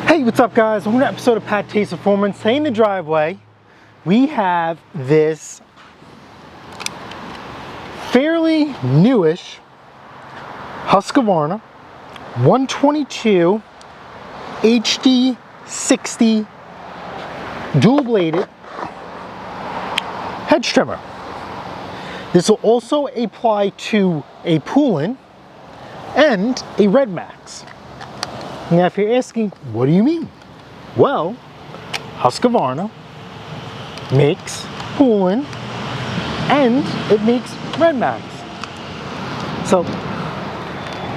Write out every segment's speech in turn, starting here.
Hey, what's up guys? Welcome to an episode of Pattay's Performance. Today in the driveway, we have this fairly newish Husqvarna 122 HD 60 dual bladed hedge trimmer. This will also apply to a Poulan and a Redmax. Now, if you're asking, what do you mean? Well, Husqvarna makes Poulan and it makes Redmax. So,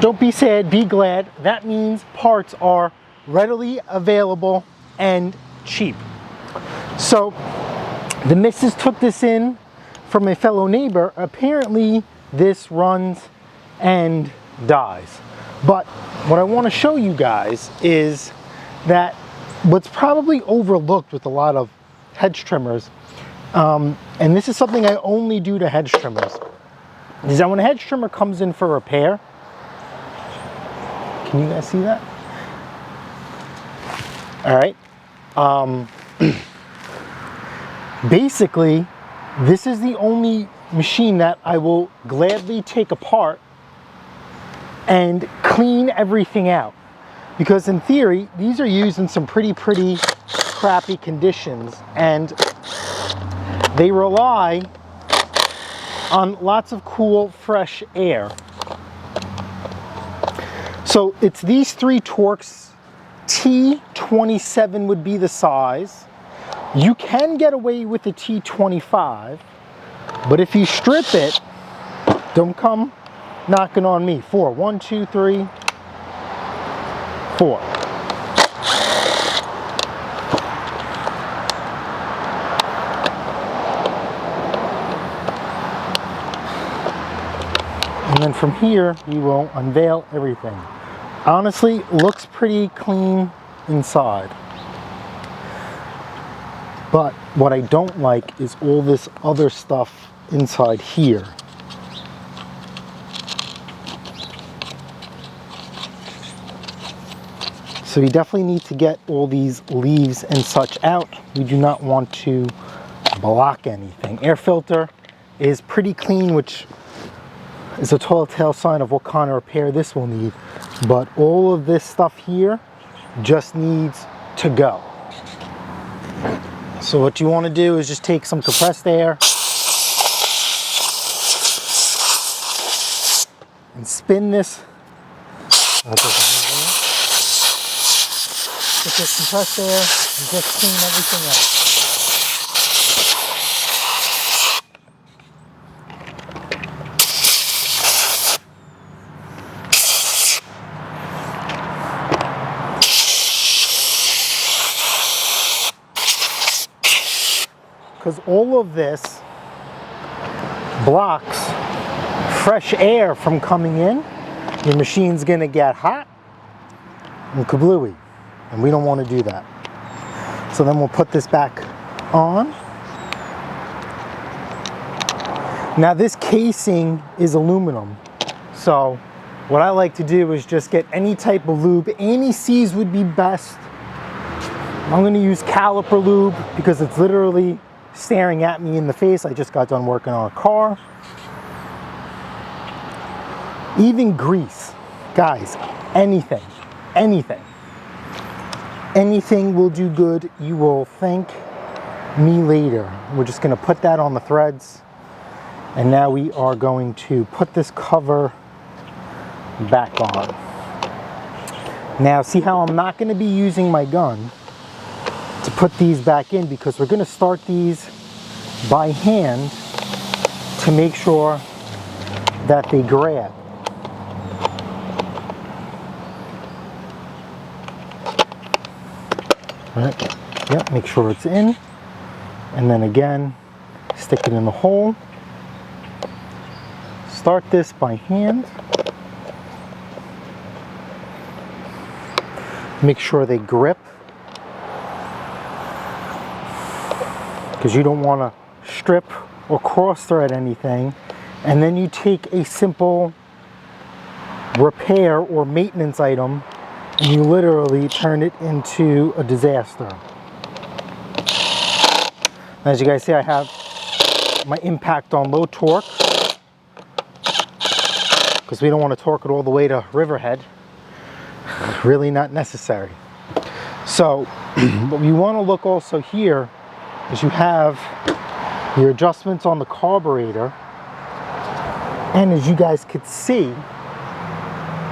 don't be sad, be glad. That means parts are readily available and cheap. So, the missus took this in from a fellow neighbor. Apparently, this runs and dies. But what I want to show you guys is that what's probably overlooked with a lot of hedge trimmers, and this is something I only do to hedge trimmers, is that when a hedge trimmer comes in for repair, can you guys see that? All right. Basically, this is the only machine that I will gladly take apart and clean everything out, because in theory these are used in some pretty crappy conditions and they rely on lots of cool fresh air. So it's these three Torx. T27 would be the size. You can get away with the T25, but if you strip it, don't come knocking on me. 4, 1, 2, 3, 4. And then from here, we will unveil everything. Honestly, looks pretty clean inside. But what I don't like is all this other stuff inside here. So we definitely need to get all these leaves and such out. We do not want to block anything. Air filter is pretty clean, which is a telltale sign of what kind of repair this will need. But all of this stuff here just needs to go. So what you want to do is just take some compressed air and spin this. Get this compressed air and just clean everything out. Because all of this blocks fresh air from coming in. Your machine's gonna get hot and kablooey. And we don't want to do that. So then we'll put this back on. Now this casing is aluminum. So what I like to do is just get any type of lube. Anti-seize would be best. I'm going to use caliper lube because it's literally staring at me in the face. I just got done working on a car. Even grease. Guys, anything. Anything will do good. You will thank me later. We're just going to put that on the threads. And now we are going to put this cover back on. Now see how I'm not going to be using my gun to put these back in, because we're going to start these by hand to make sure that they grab. Right. Yep, make sure it's in, and then again stick it in the hole. Start this by hand. Make sure they grip, because you don't want to strip or cross thread anything. And then you take a simple repair or maintenance item and you literally turn it into a disaster. As you guys see, I have my impact on low torque because we don't want to torque it all the way to Riverhead. Really not necessary. So what you want to look also here is you have your adjustments on the carburetor, and as you guys could see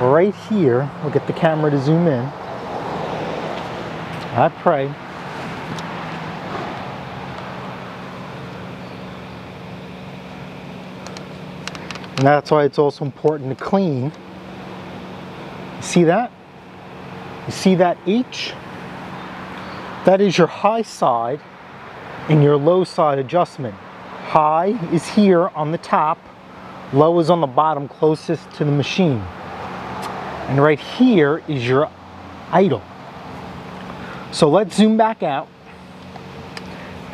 right here, we'll get the camera to zoom in. I pray. And that's why it's also important to clean. See that? You see that H? That is your high side and your low side adjustment. High is here on the top, low is on the bottom closest to the machine. And right here is your idle. So let's zoom back out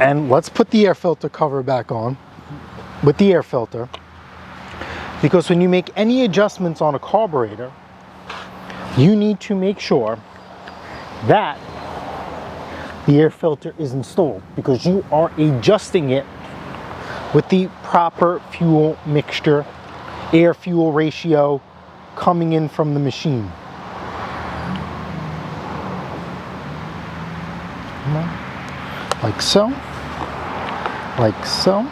and let's put the air filter cover back on with the air filter. Because when you make any adjustments on a carburetor, you need to make sure that the air filter is installed, because you are adjusting it with the proper fuel mixture, air fuel ratio coming in from the machine. Like so, like so.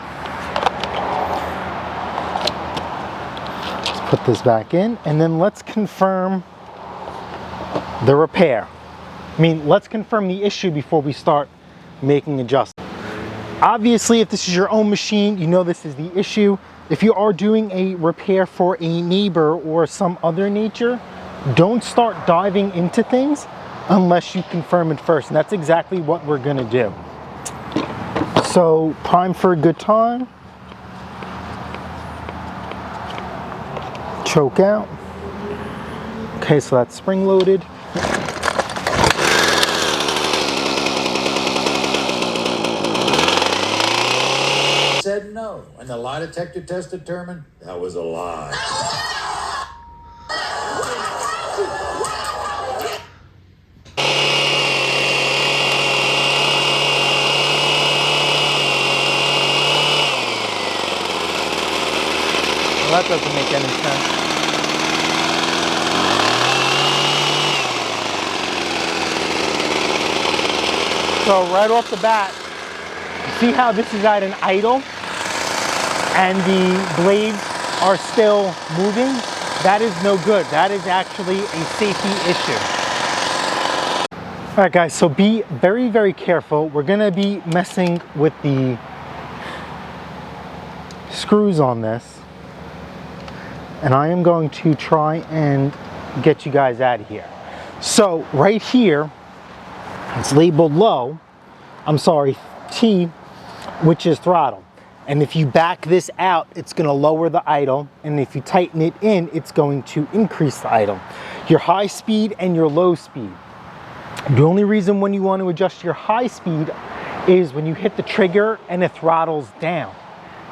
Put this back in, and then let's confirm the repair. Let's confirm the issue before we start making adjustments. Obviously, if this is your own machine, you know this is the issue. If you are doing a repair for a neighbor or some other nature, don't start diving into things unless you confirm it first, and that's exactly what we're gonna do. So, prime for a good time. Choke out. Okay, so that's spring loaded. Said no, and the lie detector test determined that was a lie. Well, that doesn't make any sense. So right off the bat, see how this is at an idle and the blades are still moving? That is no good. That is actually a safety issue. All right guys, so be very, very careful. We're gonna be messing with the screws on this, and I am going to try and get you guys out of here. So right here, it's labeled low, T, which is throttle. And if you back this out, it's going to lower the idle. And if you tighten it in, it's going to increase the idle. Your high speed and your low speed. The only reason when you want to adjust your high speed is when you hit the trigger and it throttles down.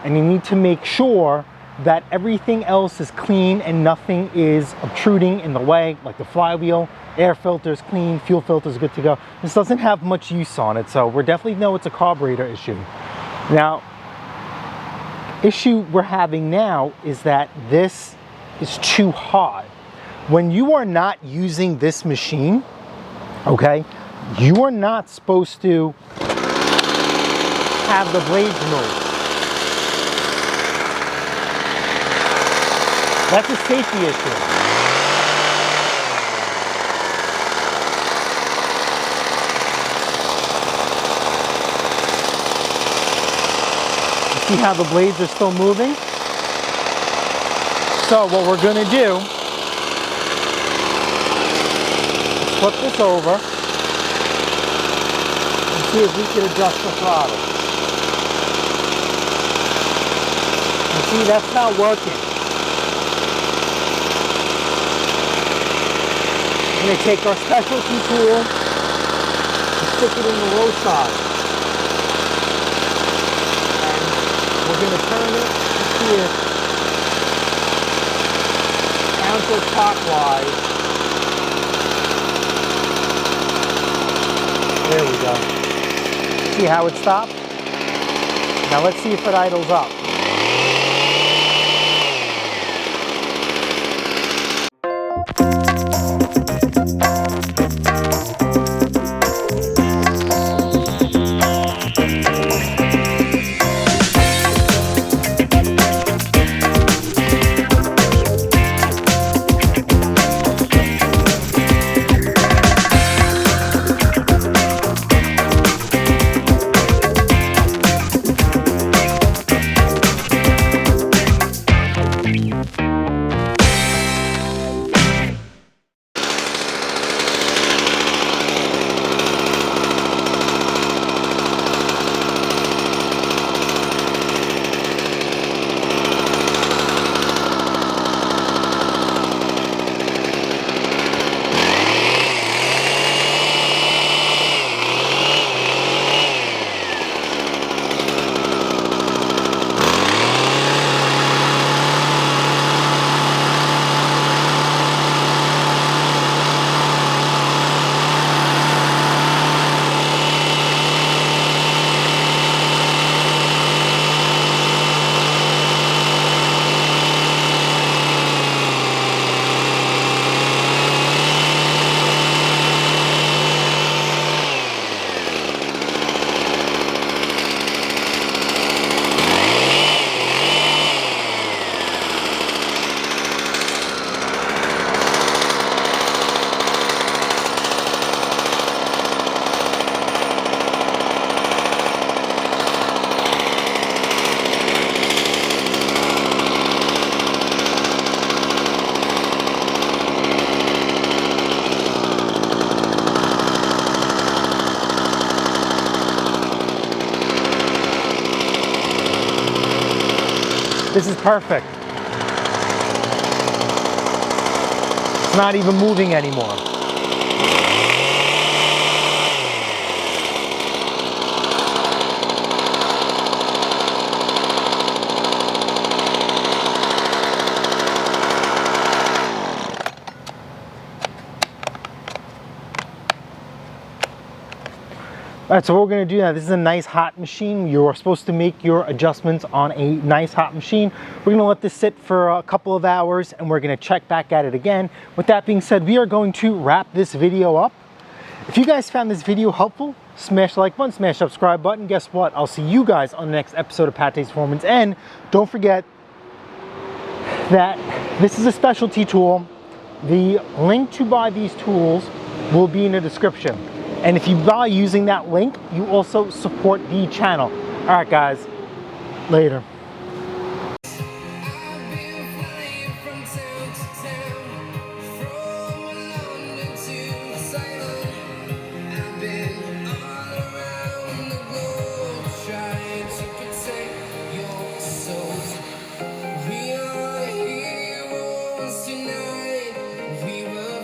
And you need to make sure that everything else is clean and nothing is obtruding in the way, like the flywheel, air filter is clean, fuel filter is good to go. This doesn't have much use on it, so we definitely know it's a carburetor issue. Now, issue we're having now is that this is too high. When you are not using this machine, okay, you are not supposed to have the blades move. That's a safety issue. You see how the blades are still moving? So what we're going to do is flip this over and see if we can adjust the throttle. And see, that's not working. We're going to take our specialty tool and stick it in the low side. And we're going to turn it here counterclockwise we go. See how it stopped? Now let's see if it idles up. This is perfect. It's not even moving anymore. All right, so what we're gonna do now, this is a nice hot machine. You're supposed to make your adjustments on a nice hot machine. We're gonna let this sit for a couple of hours and we're gonna check back at it again. With that being said, we are going to wrap this video up. If you guys found this video helpful, smash the like button, smash the subscribe button. Guess what? I'll see you guys on the next episode of Pattay's Performance. And don't forget that this is a specialty tool. The link to buy these tools will be in the description. And if you buy using that link, you also support the channel. All right, guys, later.